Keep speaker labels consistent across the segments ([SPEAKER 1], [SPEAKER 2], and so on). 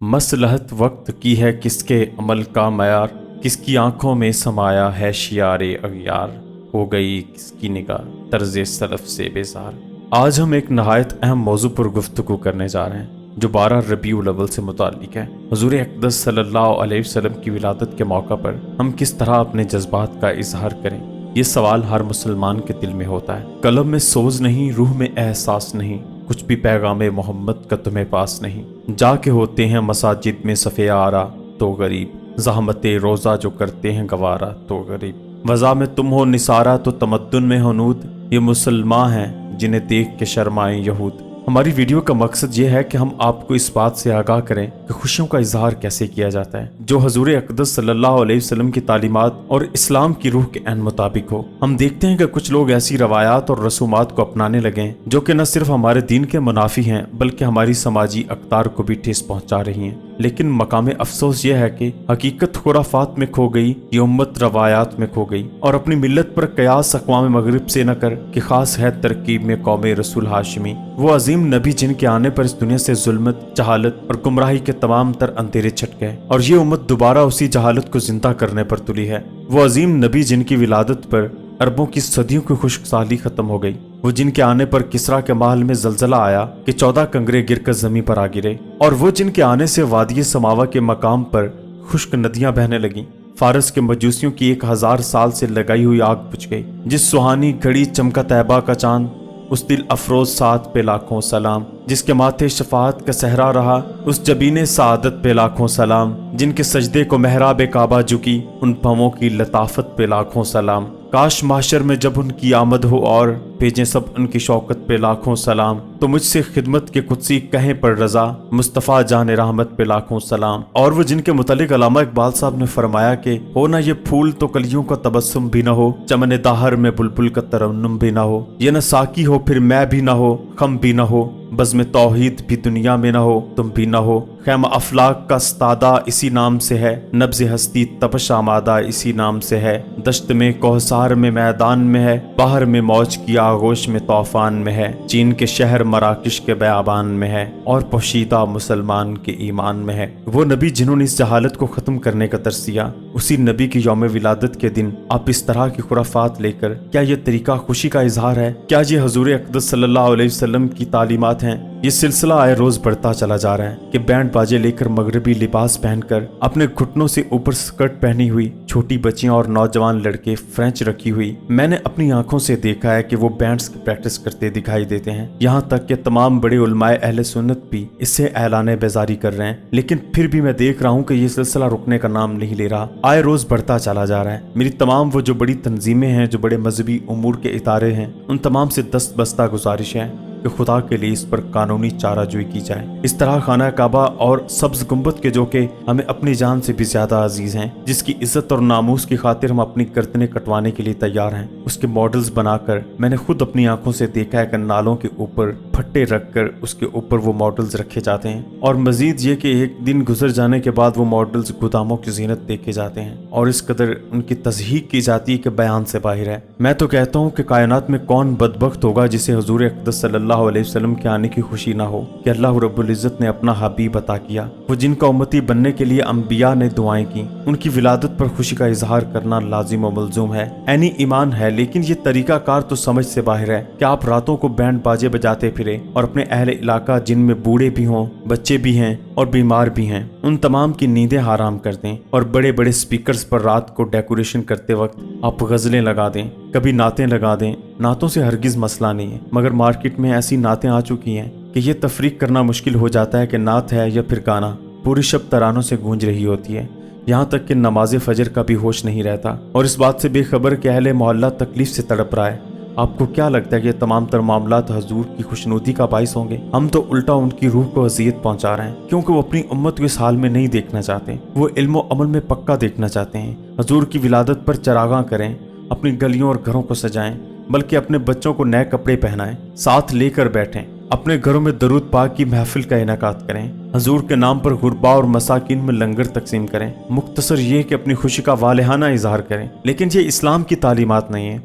[SPEAKER 1] मसलहत वक्त की है किसके अमल का मयार, किसकी आंखों में समाया है शियारे अगियार, हो गई किसकी निगाह तर्ज सलफ से बेजार। आज हम एक नहायत अहम मौजू पर गुफ्तगू करने जा रहे हैं जो 12 रबीउल अव्वल से मुताल्लिक है। हुज़ूर अक़दस सल्लल्लाहु अलैहि वसल्लम की विलादत के मौका पर हम किस तरह अपने जज्बात का इजहार करें, ये सवाल हर मुसलमान के दिल में होता है। कलम में सोज नहीं, रूह में एहसास नहीं, कुछ भी पैगामे मोहम्मद का तुम्हें पास नहीं। जाके होते हैं मसाजिद में सफ़े आरा तो गरीब, ज़हमते रोज़ा जो करते हैं गवारा तो गरीब। वज़ा में तुम हो निसारा तो तमद्दुन में हनूद, ये मुसलमान हैं जिन्हें देख के शर्माएं यहूद। हमारी वीडियो का मकसद ये है कि हम आपको इस बात से आगाह करें कि खुशियों का इजहार कैसे किया जाता है जो हुज़ूर अक़दस सल्लल्लाहु अलैहि वसल्लम की तालीमात और इस्लाम की रूह के ऐन मुताबिक हो। हम देखते हैं कि कुछ लोग ऐसी रवायात और रसूमात को अपनाने लगे जो कि न सिर्फ हमारे दीन के मुनाफी हैं बल्कि हमारी समाजी अक़दार को भी ठेस पहुँचा रही हैं। लेकिन मकाम अफसोस यह है कि हकीकत खुराफात में खो गई, ये उम्मत रवायात में खो गई और अपनी मिल्लत पर कयास अक़वाम मगरिब से न कर कि खास है तरकीब में कौम रसूल हाशिमी, वो अजीम नबी जिनके आने पर इस दुनिया से जुल्मत, जहालत और गुमराही के तमाम तर अंधेरे छट गए और ये उम्मत दोबारा उसी जहालत को जिंदा करने पर तुली है। वो अजीम नबी जिनकी विलादत पर अरबों की सदियों की खुश्कसाली खत्म हो गई, वो जिनके आने पर किसरा के महल में जलजला आया कि 14 कंगरे गिरकर जमीन पर आ गिरे, और वो जिनके आने से वादी समावा के मकाम पर खुश्क नदियां बहने लगीं। फारस के मजूसियों की 1000 साल से लगाई हुई आग बुझ गई। जिस सुहानी घड़ी चमका तैबा का चांद, उस दिल अफरोज साथ पे लाखों सलाम, जिसके माथे शफाअत का सहरा रहा, उस जबीने सादत पे लाखों सलाम, जिनके सजदे को महराब काबा झुकी, उन पवों की लताफत पे लाखों सलाम। काश माशर में जब उनकी आमद हो और भेजें सब उनकी शौकत पे लाखों सलाम, तो मुझसे खिदमत के कुदसी कहें पर रजा, मुस्तफ़ा जान रहमत पे लाखों सलाम। और वो जिनके मुतालिक अल्लामा इकबाल साहब ने फरमाया कि हो ना ये फूल तो कलियों का तबस्सुम भी ना हो, चमन दाहर में बुलबुल का तरन्नुम भी ना हो, ये न साकी हो फिर मैं भी ना हो, खम भी ना हो, बज़्म तौहीद भी दुनिया में ना हो, तुम भी ना हो। खैमा अफलाक का स्तादा इसी नाम से है, नब्ज़ हस्ती तपश आमादा इसी नाम से है। दश्त में कोहसार में मैदान में है, बाहर में मौज की आगोश में तूफान में है। चीन के शहर मराकिश के बयाबान में है और पोशीदा मुसलमान के ईमान में है। वो नबी जिन्होंने इस जहालत को ख़त्म करने का तरस दिया, उसी नबी की यौम विलादत के दिन आप इस तरह की खुराफात लेकर क्या ये तरीका खुशी का इजहार है? क्या ये हुज़ूर अक़दस सल्लल्लाहु अलैहि वसल्लम की तालीमात हैं? ये सिलसिला आए रोज बढ़ता चला जा रहा है कि बैंड बाजे लेकर मगरबी लिबास पहनकर अपने घुटनों से ऊपर स्कर्ट पहनी हुई छोटी बच्चियां और नौजवान लड़के फ्रेंच रखी हुई, मैंने अपनी आंखों से देखा है कि वो बैंड्स की प्रैक्टिस करते दिखाई देते हैं। यहाँ तक कि तमाम बड़े उलमाए अहले सुन्नत भी इससे ऐलान बेजारी कर रहे हैं, लेकिन फिर भी मैं देख रहा हूँ कि ये सिलसिला रुकने का नाम नहीं ले रहा, आए रोज बढ़ता चला जा रहा है। मेरी तमाम वो जो बड़ी तंजीमें हैं, जो बड़े मजहबी उमूर के इदारे हैं, उन तमाम से दस्त बस्ता गुजारिश है कि खुदा के लिए इस पर कानूनी चाराजोई की जाए। इस तरह खाना काबा और सब्ज गुंबद के जो कि हमें अपनी जान से भी ज्यादा अजीज हैं, जिसकी इज्जत और नामूस की खातिर हम अपनी गर्दनें कटवाने के लिए तैयार हैं, उसके मॉडल्स बनाकर मैंने खुद अपनी आंखों से देखा है कि नालों के ऊपर फट्टे रखकर उसके ऊपर वो मॉडल्स रखे जाते हैं, और मजीद ये कि एक दिन गुजर जाने के बाद वो मॉडल्स गोदामों की जीनत देखे जाते हैं और इस कदर उनकी तज़हीक की जाती है कि बयान से बाहर है। मैं तो कहता हूँ कि कायनात में कौन बदबख्त होगा जिसे हुज़ूर अक़दस सल्लल्लाहु अलैहि वसल्लम के आने की खुशी ना हो कि अल्लाह रब्बुल इज़्ज़त ने अपना हबीब अता किया। वो जिनका उम्मती बनने के लिए अंबिया ने दुआएं की, उनकी विलादत पर खुशी का इजहार करना लाजिम व मलजूम है, ऐनी ईमान है। लेकिन ये तरीका कार तो समझ से बाहर है कि आप रातों को बैंड बाजे बजाते फिरे और अपने अहले इलाका जिनमें बूढ़े भी हों, बच्चे भी हैं और बीमार भी हैं, उन तमाम की नींदें हराम कर दें और बड़े बड़े स्पीकर्स पर रात को डेकोरेशन करते वक्त आप गज़लें लगा दें, कभी नातें लगा दें। नातों से हरगिज़ मसला नहीं है, मगर मार्केट में ऐसी नातें आ चुकी हैं कि ये तफरीक करना मुश्किल हो जाता है कि नात है या फिर गाना। पूरी शब तरानों से गूंज रही होती है, यहाँ तक कि नमाज फजर का भी होश नहीं रहता और इस बात से बेखबर कि अहले मोहल्ला तकलीफ से तड़प रहा है। आपको क्या लगता है कि ये तमाम तर मामलात हजूर की खुशनुदी का बाइस होंगे? हम तो उल्टा उनकी रूह को अजियत पहुंचा रहे हैं, क्योंकि वो अपनी उम्मत को इस हाल में नहीं देखना चाहते, वो इल्म व अमल में पक्का देखना चाहते हैं। हजूर की विलादत पर चरागां करें, अपनी गलियों और घरों को सजाएं, बल्कि अपने बच्चों को नए कपड़े पहनाएं, साथ लेकर बैठें, अपने घरों में दरूद पाक की महफिल का इनाकात करें, حضور کے نام پر غربا اور مساکین میں لنگر تقسیم کریں۔ مختصر یہ کہ اپنی خوشی کا والہانہ اظہار کریں، لیکن یہ اسلام کی تعلیمات نہیں ہیں۔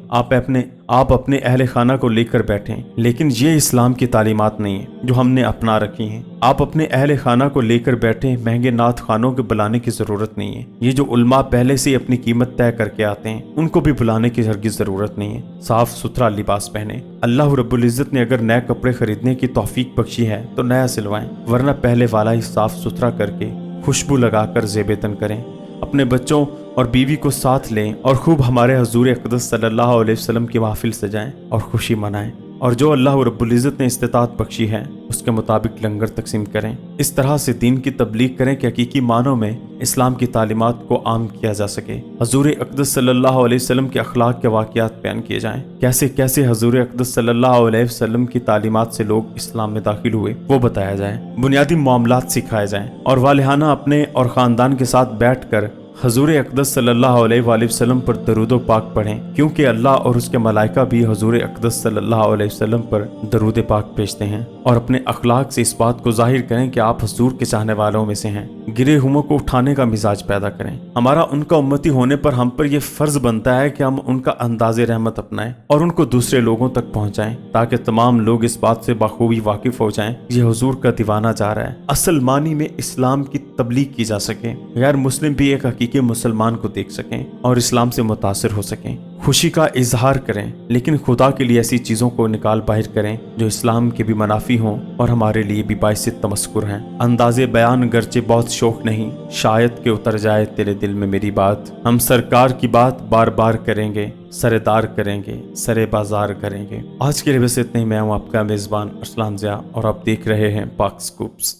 [SPEAKER 1] آپ اپنے اہل خانہ کو لے کر بیٹھیں، لیکن یہ اسلام کی تعلیمات نہیں ہیں جو ہم نے اپنا رکھی ہیں۔ آپ اپنے اہل خانہ کو لے کر بیٹھیں، مہنگے نعت خانوں کے بلانے کی ضرورت نہیں ہے۔ یہ جو علماء پہلے سے اپنی قیمت طے کر کے آتے ہیں، ان کو بھی بلانے کی ہرگز ضرورت نہیں ہے۔ صاف ستھرا لباس پہنیں۔ اللہ رب العزت نے اگر نئے کپڑے خریدنے کی توفیق بخشی ہے تو نیا سلوائیں، ورنہ پہلے والا ہی صاف ستھرا کر کے خوشبو لگا کر زیب تن کریں۔ اپنے بچوں اور بیوی کو ساتھ لیں اور خوب ہمارے حضور اقدس صلی اللہ علیہ وسلم کی محفل سجائیں اور خوشی منائیں، اور جو اللہ رب العزت نے استطاعت بخشی ہے اس کے مطابق لنگر تقسیم کریں۔ اس طرح سے دین کی تبلیغ کریں کہ حقیقی معنوں میں اسلام کی تعلیمات کو عام کیا جا سکے۔ حضور اقدس صلی اللہ علیہ وسلم کے اخلاق کے واقعات بیان کیے جائیں، کیسے کیسے حضور اقدس صلی اللہ علیہ وسلم کی تعلیمات سے لوگ اسلام میں داخل ہوئے وہ بتایا جائے، بنیادی معاملات سکھائے جائیں، اور والہانہ اپنے اور خاندان کے ساتھ بیٹھ کر حضور اقدس صلی اللہ علیہ وآلہ وسلم پر درود و پاک پڑھیں، کیونکہ اللہ اور اس کے ملائکہ بھی حضور اقدس صلی اللہ علیہ وسلم پر درود پاک بھیجتے ہیں، اور اپنے اخلاق سے اس بات کو ظاہر کریں کہ آپ حضور کے چاہنے والوں میں سے ہیں۔ گرے ہوموں کو اٹھانے کا مزاج پیدا کریں۔ ہمارا ان کا امتی ہونے پر ہم پر یہ فرض بنتا ہے کہ ہم ان کا انداز رحمت اپنائیں اور ان کو دوسرے لوگوں تک پہنچائیں، تاکہ تمام لوگ اس بات سے بخوبی واقف ہو جائیں یہ حضور کا دیوانہ جا رہا ہے، اصل معنی میں اسلام کی تبلیغ کی جا سکے، غیر مسلم بھی ایک حقیقی مسلمان کو دیکھ سکیں اور اسلام سے متاثر ہو سکیں۔ خوشی کا اظہار کریں، لیکن خدا کے لیے ایسی چیزوں کو نکال باہر کریں جو اسلام کے بھی منافی ہوں اور ہمارے لیے بھی باعث تمسخر ہیں۔ انداز بیان گرچہ بہت شوق نہیں، شاید کہ اتر جائے تیرے دل میں میری بات، ہم سرکار کی بات بار بار کریں گے، سردار کریں گے، سرے بازار کریں گے۔ آج کے لیے بس اتنے ہی۔ میں ہوں آپ کا میزبان ارسلان ضیاء اور آپ دیکھ رہے ہیں پاک سکوپس۔